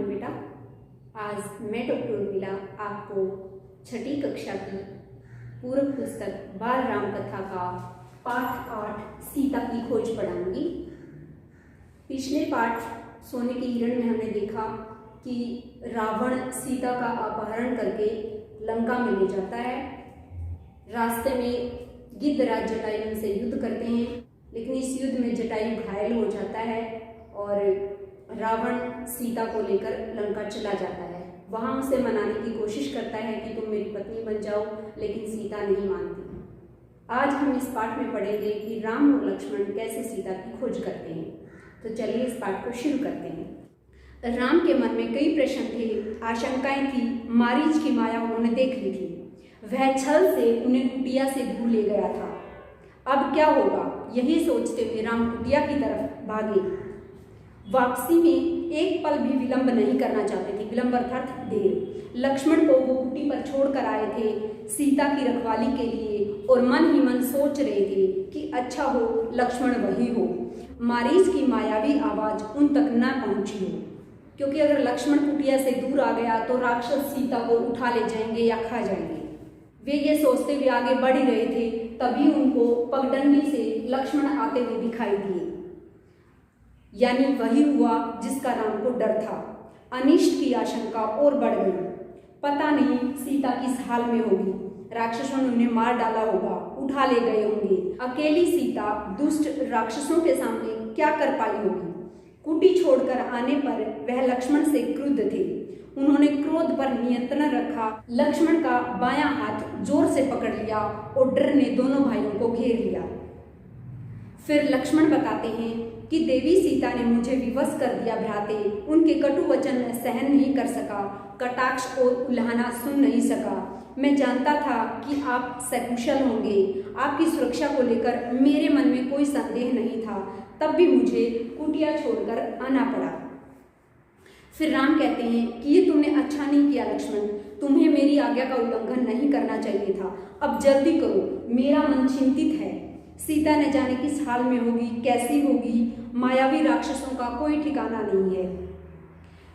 Morning बेटा। आज मैं डॉक्टर उर्मिला आपको छठी कक्षा की पूरक पुस्तक बाल राम कथा का पाठ 8 सीता की खोज पढ़ाऊंगी। पिछले पाठ सोने के हिरण में हमने देखा कि रावण सीता का अपहरण करके लंका में ले जाता है। रास्ते में गिद्धराज जटायु से युद्ध करते हैं, लेकिन इस युद्ध में जटायु घायल हो जाता है और रावण सीता को लेकर लंका चला जाता है। वहां उसे मनाने की कोशिश करता है कि तुम मेरी पत्नी बन जाओ, लेकिन सीता नहीं मानती। आज हम इस पाठ में पढ़ेंगे कि राम और लक्ष्मण कैसे सीता की खोज करते हैं। तो चलिए इस पाठ को शुरू करते हैं। राम के मन में कई प्रश्न थे, आशंकाएं थी। मारीच की माया उन्होंने देख ली थी। वह छल से उन्हें कुटिया से दूर ले गया था। अब क्या होगा, यही सोचते हुए राम कुटिया की तरफ भागे। वापसी में एक पल भी विलंब नहीं करना चाहते थे। विलंब अर्थात देर। लक्ष्मण को वो कुटी पर छोड़कर आए थे सीता की रखवाली के लिए और मन ही मन सोच रहे थे कि अच्छा हो लक्ष्मण वही हो, मारीच की मायावी आवाज उन तक न पहुंची हो। क्योंकि अगर लक्ष्मण कुटिया से दूर आ गया तो राक्षस सीता को उठा ले जाएंगे या खा जाएंगे। वे ये सोचते हुए आगे बढ़ ही रहे थे, तभी उनको पगडंडी से लक्ष्मण आते हुए दिखाई दिए। यानी वही हुआ जिसका राम को डर था। अनिष्ट की आशंका और बढ़ गई। पता नहीं सीता किस हाल में होगी। राक्षसों ने उन्हें मार डाला होगा, उठा ले गए होंगे। अकेली सीता दुष्ट राक्षसों के सामने क्या कर पाई होगी। कुटी छोड़कर आने पर वह लक्ष्मण से क्रुद्ध थे। उन्होंने क्रोध पर नियंत्रण रखा। लक्ष्मण का बायां हाथ जोर से पकड़ लिया और डर ने दोनों भाइयों को घेर लिया। फिर लक्ष्मण बताते हैं कि देवी सीता ने मुझे विवश कर दिया भ्राते। उनके कटु वचन मैं सहन नहीं कर सका, कटाक्ष और उल्हाना सुन नहीं सका। मैं जानता था कि आप सकुशल होंगे। आपकी सुरक्षा को लेकर मेरे मन में कोई संदेह नहीं था, तब भी मुझे कुटिया छोड़कर आना पड़ा। फिर राम कहते हैं कि ये तुमने अच्छा नहीं किया लक्ष्मण, तुम्हें मेरी आज्ञा का उल्लंघन नहीं करना चाहिए था। अब जल्दी करो, मेरा मन चिंतित है। सीता न जाने किस हाल में होगी, कैसी होगी। मायावी राक्षसों का कोई ठिकाना नहीं है।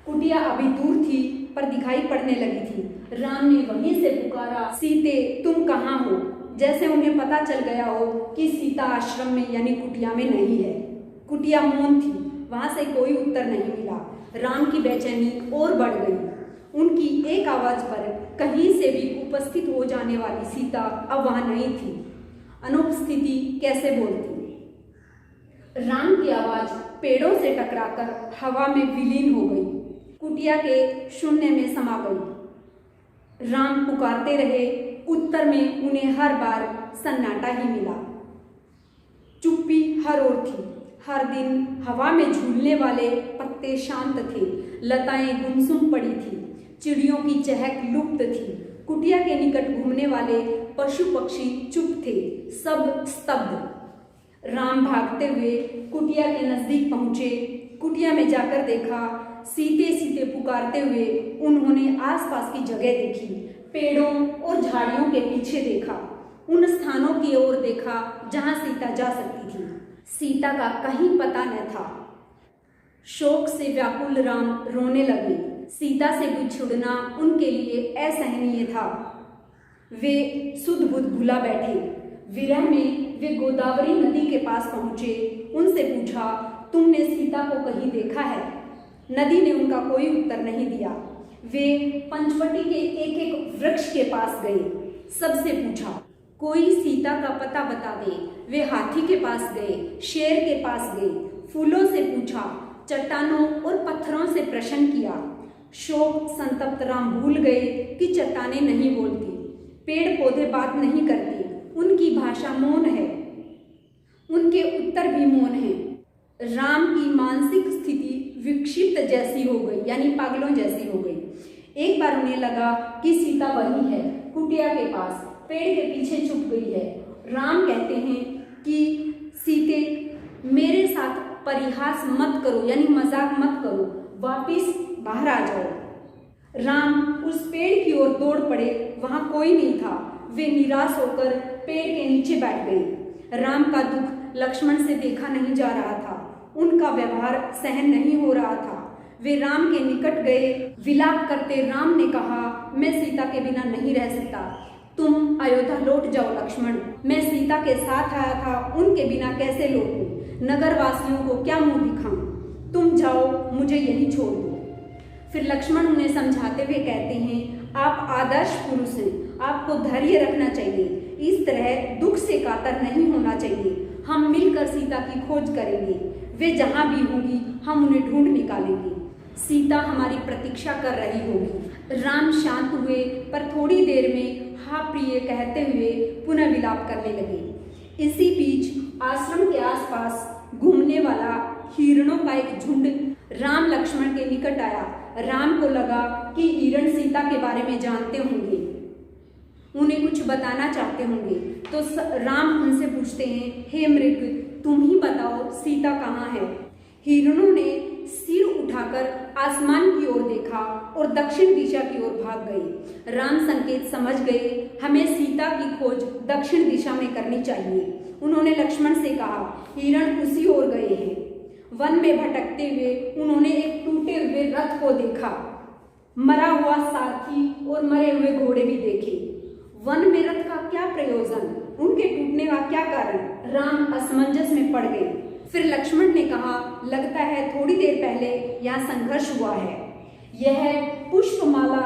कुटिया अभी दूर थी पर दिखाई पड़ने लगी थी। राम ने वहीं से पुकारा, सीते तुम कहाँ हो? जैसे उन्हें पता चल गया हो कि सीता आश्रम में यानी कुटिया में नहीं है। कुटिया मौन थी, वहां से कोई उत्तर नहीं मिला। राम की बेचैनी और बढ़ गई। उनकी एक आवाज पर कहीं से भी उपस्थित हो जाने वाली सीता अब वहां नहीं थी। अनुपस्थिति कैसे बोलती। राम की आवाज पेड़ों से टकराकर हवा में विलीन हो गई, कुटिया के शून्य में समा गई। राम पुकारते रहे, उत्तर में उन्हें हर बार सन्नाटा ही मिला। चुप्पी हर ओर थी। हर दिन हवा में झूलने वाले पत्ते शांत थे, लताएं गुमसुम पड़ी थी, चिड़ियों की चहक लुप्त थी। कुटिया के निकट घूमने वाले पशु पक्षी चुप थे, सब स्तब्ध। राम भागते हुए कुटिया के नजदीक पहुंचे। कुटिया में जाकर देखा, सीते सीते पुकारते हुए उन्होंने आसपास की जगह देखी। पेड़ों और झाड़ियों के पीछे देखा, उन स्थानों की ओर देखा जहां सीता जा सकती थी। सीता का कहीं पता न था। शोक से व्याकुल राम रोने लगे। सीता से बिछुड़ना उनके लिए असहनीय था। वे सुध बुध भुला बैठे। विरह में वे गोदावरी नदी के पास पहुंचे। उनसे पूछा, तुमने सीता को कहीं देखा है? नदी ने उनका कोई उत्तर नहीं दिया। वे पंचवटी के एक एक वृक्ष के पास गए। सबसे पूछा, कोई सीता का पता बता दे। वे हाथी के पास गए, शेर के पास गए, फूलों से पूछा, चट्टानों और पत्थरों से प्रश्न किया। शोक संतप्त राम भूल गए कि चट्टानें नहीं बोलती, पेड़ पौधे बात नहीं करते, उनकी भाषा मौन है, उनके उत्तर भी मौन है। राम की मानसिक स्थिति विक्षिप्त जैसी हो गई, यानी पागलों जैसी हो गई। एक बार उन्हें लगा कि सीता वही है, कुटिया के पास पेड़ के पीछे छुप गई है। राम कहते हैं कि सीते मेरे साथ परिहास मत करो, यानी मजाक मत करो, वापिस बाहर आ जाओ। राम उस पेड़ की ओर दौड़ पड़े, वहां कोई नहीं था। वे निराश होकर पेड़ के नीचे बैठ गए। राम का दुख लक्ष्मण से देखा नहीं जा रहा था। उनका व्यवहार सहन नहीं हो रहा था। वे राम के निकट गए। विलाप करते राम ने कहा, मैं सीता के बिना नहीं रह सकता, तुम अयोध्या लौट जाओ लक्ष्मण। मैं सीता के साथ आया था, उनके बिना कैसे लौटूं? नगर वासियों को क्या मुंह दिखाऊं? तुम जाओ, मुझे यहीं छोड़ दो। फिर लक्ष्मण उन्हें समझाते हुए कहते हैं, आप आदर्श पुरुष हैं, आपको धैर्य रखना चाहिए, इस तरह दुख से कातर नहीं होना चाहिए। हम मिलकर सीता की खोज करेंगे, वे जहाँ भी होंगी हम उन्हें ढूंढ निकालेंगे। सीता हमारी प्रतीक्षा कर रही होगी। राम शांत हुए, पर थोड़ी देर में हा प्रिय कहते हुए पुनः विलाप करने लगे। इसी बीच आश्रम के आसपास घूमने वाला हिरणों का एक झुंड राम लक्ष्मण के निकट आया। राम को लगा कि हिरण सीता के बारे में जानते होंगे, उन्हें कुछ बताना चाहते होंगे, तो राम उनसे पूछते हैं, हे मृग, तुम ही बताओ सीता कहाँ है? हिरणों ने सिर उठाकर आसमान की ओर देखा और दक्षिण दिशा की ओर भाग गए। राम संकेत समझ गए, हमें सीता की खोज दक्षिण दिशा में करनी चाहिए। उन्होंने लक्ष्मण से कहा, हिरण उसी ओर गए हैं। वन में भटकते हुए उन्होंने एक टूटे हुए रथ को देखा, मरा हुआ सारथी और मरे हुए घोड़े भी देखे। वन में रथ का क्या प्रयोजन, उनके टूटने का क्या कारण? राम असमंजस में पड़ गए। फिर लक्ष्मण ने कहा, लगता है थोड़ी देर पहले यहाँ संघर्ष हुआ है। यह पुष्पमाला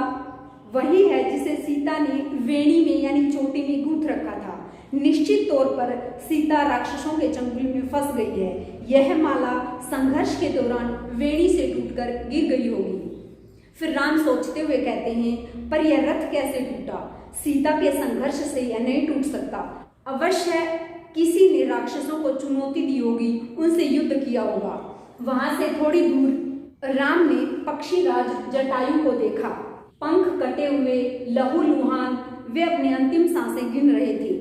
वही है जिसे सीता ने वेणी में यानी चोटी में गूंथ रखा था। निश्चित तौर पर सीता राक्षसों के चंगुल में फंस गई है। यह माला संघर्ष के दौरान वेणी से टूटकर गिर गई होगी। फिर राम सोचते हुए कहते हैं, पर यह रथ कैसे टूटा? सीता के संघर्ष से यह नहीं टूट सकता। अवश्य किसी ने राक्षसों को चुनौती दी होगी, उनसे युद्ध किया होगा। वहां से थोड़ी दूर राम ने पक्षीराज जटायु को देखा। पंख कटे हुए, लहूलुहान, वे अपनी अंतिम सांसें गिन रहे थे।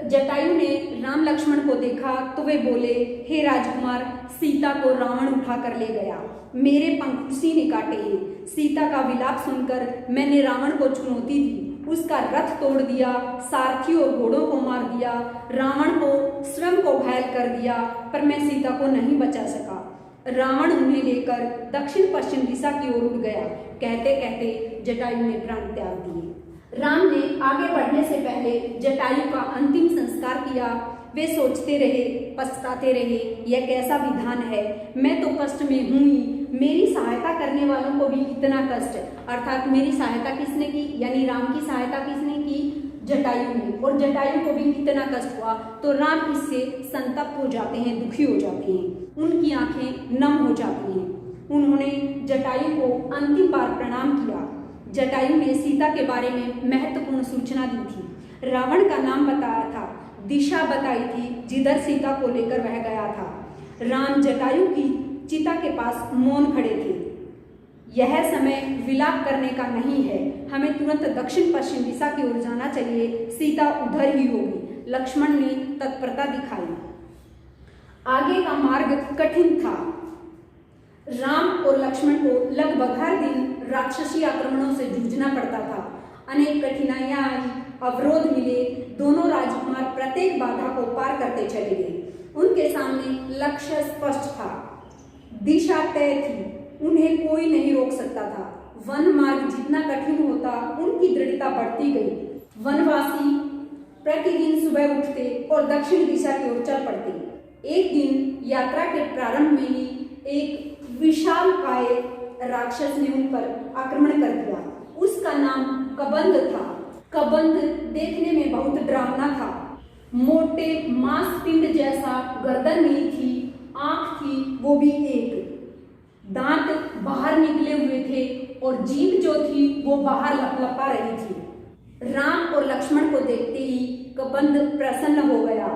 जटायु ने राम लक्ष्मण को देखा तो वे बोले, हे राजकुमार, सीता को रावण उठा कर ले गया, मेरे पंख उसी ने काटे हैं। सीता का विलाप सुनकर मैंने रावण को चुनौती दी, उसका रथ तोड़ दिया, सारथी और घोड़ों को मार दिया, रावण को स्वयं को घायल कर दिया, पर मैं सीता को नहीं बचा सका। रावण उन्हें लेकर दक्षिण पश्चिम दिशा की ओर उड़ गया। कहते कहते जटायु ने प्राण त्याग दिए। राम ने आगे बढ़ने से पहले जटायु का अंतिम संस्कार किया। वे सोचते रहे, पछताते रहे, यह कैसा विधान है, मैं तो कष्ट में हूँ ही, मेरी सहायता करने वालों को भी इतना कष्ट। अर्थात मेरी सहायता किसने की, यानी राम की सहायता किसने की? जटायु ने, और जटायु को भी इतना कष्ट हुआ। तो राम इससे संतप्त हो जाते हैं, दुखी हो जाते हैं, उनकी आंखें नम हो जाती हैं। उन्होंने जटायु को अंतिम बार प्रणाम किया। जटायु ने सीता के बारे में महत्वपूर्ण सूचना दी थी, रावण का नाम बताया था, दिशा बताई थी जिधर सीता को लेकर वह गया था। राम जटायु की चिता के पास मौन खड़े थे। यह समय विलाप करने का नहीं है, हमें तुरंत दक्षिण पश्चिम दिशा की ओर जाना चाहिए, सीता उधर ही होगी। लक्ष्मण ने तत्परता दिखाई। आगे का मार्ग कठिन था। राम और लक्ष्मण को लगभग हर दिन राक्षसी आक्रमणों से जूझना पड़ता था। अनेक कठिनाइयां आई, अवरोध मिले, दोनों राजकुमार प्रत्येक बाधा को पार करते चले गए। उनके सामने लक्ष्य स्पष्ट था, दिशा तय थी, उन्हें कोई नहीं रोक सकता था। वन मार्ग जितना कठिन होता, उनकी दृढ़ता बढ़ती गई। वनवासी प्रतिदिन सुबह उठते और दक्षिण दिशा की ओर चल पड़ते। एक दिन यात्रा के प्रारंभ में ही एक विशालकाय राक्षस ने उन पर आक्रमण कर दिया। उसका नाम कबंध था। कबंध देखने में बहुत डरावना था। मोटे मांसपिंड जैसा गर्दन नहीं थी, आंख थी वो भी एक, दांत बाहर निकले हुए थे और जीभ जो थी वो बाहर लपलपा रही थी। राम और लक्ष्मण को देखते ही कबंध प्रसन्न हो गया।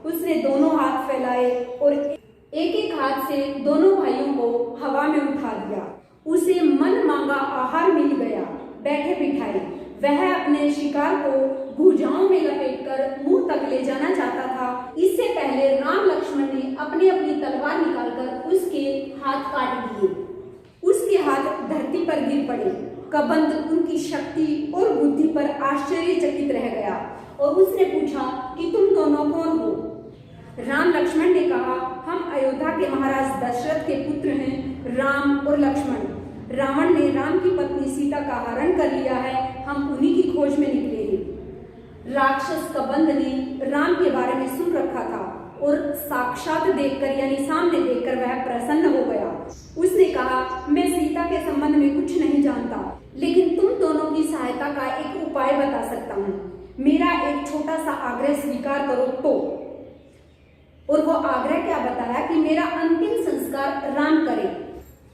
उसने दोनों हाथ फैलाए और एक एक हाथ से दोनों भाइयों को हवा में उठा दिया। उसे मन मांगा आहार मिल गया। बैठे बिठाए वह अपने शिकार को भुजाओं में लपेटकर मुंह तक ले जाना चाहता था। इससे पहले राम लक्ष्मण ने अपनी अपनी तलवार निकालकर उसके हाथ काट दिए। उसके हाथ धरती पर गिर पड़े। कबंध उनकी शक्ति और बुद्धि पर आश्चर्यचकित रह गया और उसने पूछा कि तुम दोनों कौन हो? राम लक्ष्मण ने कहा, हम अयोध्या के महाराज दशरथ के पुत्र हैं राम और लक्ष्मण। रावण ने राम की पत्नी सीता का हरण कर लिया है, हम उन्हीं की खोज में निकले हैं। राक्षस कबंध ने राम के बारे में सुन रखा था और साक्षात देखकर यानी सामने देखकर वह प्रसन्न हो गया। उसने कहा, मैं सीता के संबंध में कुछ नहीं जानता, लेकिन तुम दोनों की सहायता का एक उपाय बता सकता हूँ। मेरा एक छोटा सा आग्रह स्वीकार करो तो। और वो आग्रह क्या बताया कि मेरा अंतिम संस्कार राम करे।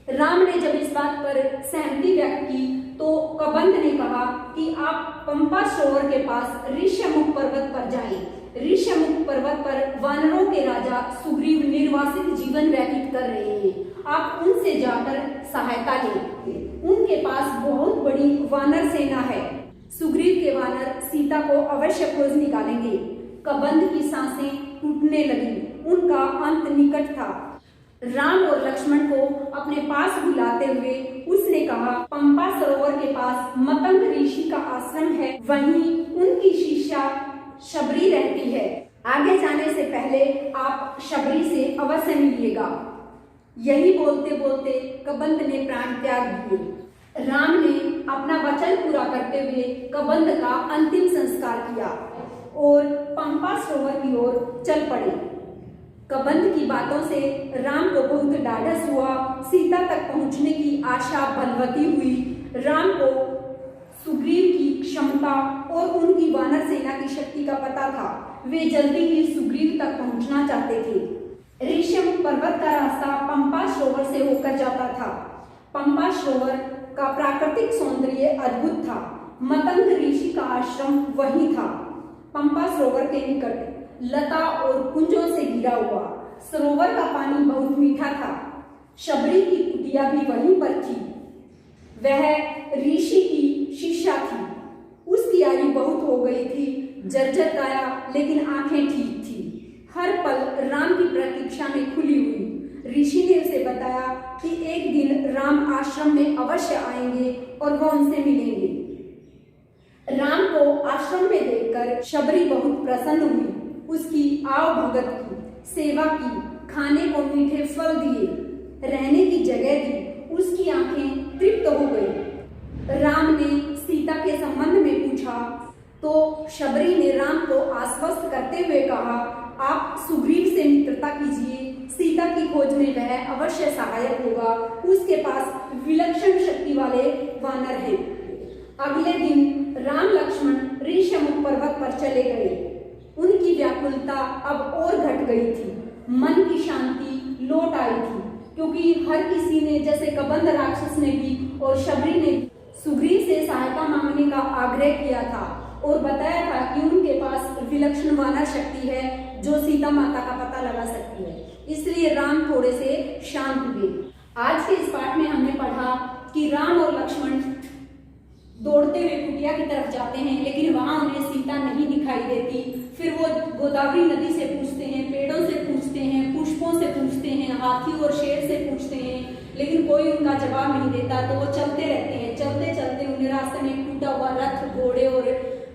राम ने जब इस बात पर सहमति व्यक्त की तो कबंध ने कहा कि आप पंपा सरोवर के पास ऋष्यमुख पर्वत पर जाएं। ऋष्यमुख पर्वत पर वानरों के राजा सुग्रीव निर्वासित जीवन व्यतीत कर रहे हैं, आप उनसे जाकर सहायता लें। उनके पास बहुत बड़ी वानर सेना है। सुग्रीव के वानर सीता को अवश्य खोज निकालेंगे। कबंध की सांसें टूटने लगी, उनका अंत निकट था। राम और लक्ष्मण को अपने पास बुलाते हुए उसने कहा, पंपा सरोवर के पास मतंग ऋषि का आश्रम है, वहीं उनकी शिष्या शबरी रहती है। आगे जाने से पहले आप शबरी से अवश्य मिलिएगा। यही बोलते बोलते कबंध ने प्राण त्याग दिए। राम ने अपना वचन पूरा करते हुए कबंध का अंतिम संस्कार किया और पंपा सरोवर की ओर चल पड़े। कबंध की बातों से राम को बहुत ढाढ़स हुआ। सीता तक पहुंचने की आशा बलवती हुई। राम को सुग्रीव की क्षमता और उनकी वानर सेना की शक्ति का पता था। वे जल्दी ही सुग्रीव तक पहुंचना चाहते थे। ऋष्यमुख पर्वत का रास्ता पंपा सरोवर से होकर जाता था। पंपा सरोवर का प्राकृतिक सौंदर्य अद्भुत था। मतंग ऋषि का आश्रम वही था। पंपा सरोवर के निकट लता और कुंजों से घिरा हुआ सरोवर का पानी बहुत मीठा था। शबरी की कुटिया भी वहीं पर थी। वह ऋषि की शिष्या थी। उसकी आयु बहुत हो गई थी, जर्जर काया, लेकिन आंखें ठीक थी। हर पल राम की प्रतीक्षा में खुली हुई। ऋषि ने उसे बताया कि एक दिन राम आश्रम में अवश्य आएंगे और वह उनसे मिलेंगे। राम को आश्रम में देखकर शबरी बहुत प्रसन्न हुई। उसकी आव भगत की, सेवा की, खाने को मीठे फल दिए, रहने की जगह दी। उसकी आंखें तृप्त हो गई। राम ने सीता के संबंध में पूछा तो शबरी ने राम को आश्वस्त करते हुए कहा, आप सुग्रीव से मित्रता कीजिए, सीता की खोज में वह अवश्य सहायक होगा। उसके पास विलक्षण शक्ति वाले वानर हैं। अगले दिन राम लक्ष्मण ऋष्यमुख पर्वत पर चले गए। उनकी व्याकुलता अब और घट गई थी। मन की शांति लौट आई थी, क्योंकि हर किसी ने, जैसे कबंध राक्षस ने भी और शबरी ने सुग्रीव से सहायता मांगने का आग्रह किया था और बताया था कि उनके पास विलक्षण वानर शक्ति है जो सीता माता का पता लगा सकती है। इसलिए राम थोड़े से शांत हुए। आज के इस पाठ में हमने पढ़ा कि राम और लक्ष्मण दौड़ते हुए कुटिया की तरफ जाते हैं, लेकिन वहां उन्हें सीता नहीं दिखाई देती। फिर वो गोदावरी नदी से पूछते हैं, पेड़ों से पूछते हैं, पुष्पों से पूछते हैं, हाथी और शेर से पूछते हैं, लेकिन कोई उनका जवाब नहीं देता। तो वो चलते रहते हैं। चलते चलते उन्हें रास्ते में टूटा हुआ रथ, घोड़े और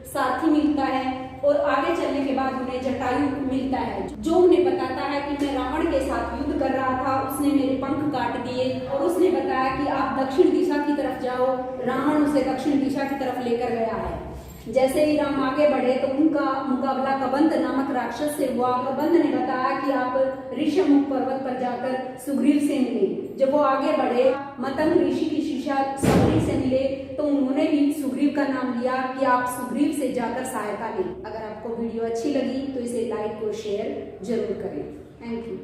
साथी मिलता है और आगे चलने के बाद उन्हें जटायु मिलता है, जो उन्हें बताता है कि मैं रावण के साथ युद्ध कर रहा था, उसने मेरे पंख काट दिए और उसने बताया कि आप दक्षिण दिशा की तरफ जाओ। रावण उसे दक्षिण दिशा की तरफ लेकर गया है। जैसे ही राम आगे बढ़े तो उनका मुकाबला कबंध नामक राक्षस से हुआ। कबंध ने बताया कि आप ऋष्यमुख पर्वत पर जाकर सुग्रीव से मिले। जब वो आगे बढ़े, मतंग ऋषि की शिष्या शबरी से मिले तो उन्होंने भी सुग्रीव का नाम लिया कि आप सुग्रीव से जाकर सहायता लें। अगर आपको वीडियो अच्छी लगी तो इसे लाइक और शेयर जरूर करें। Thank you.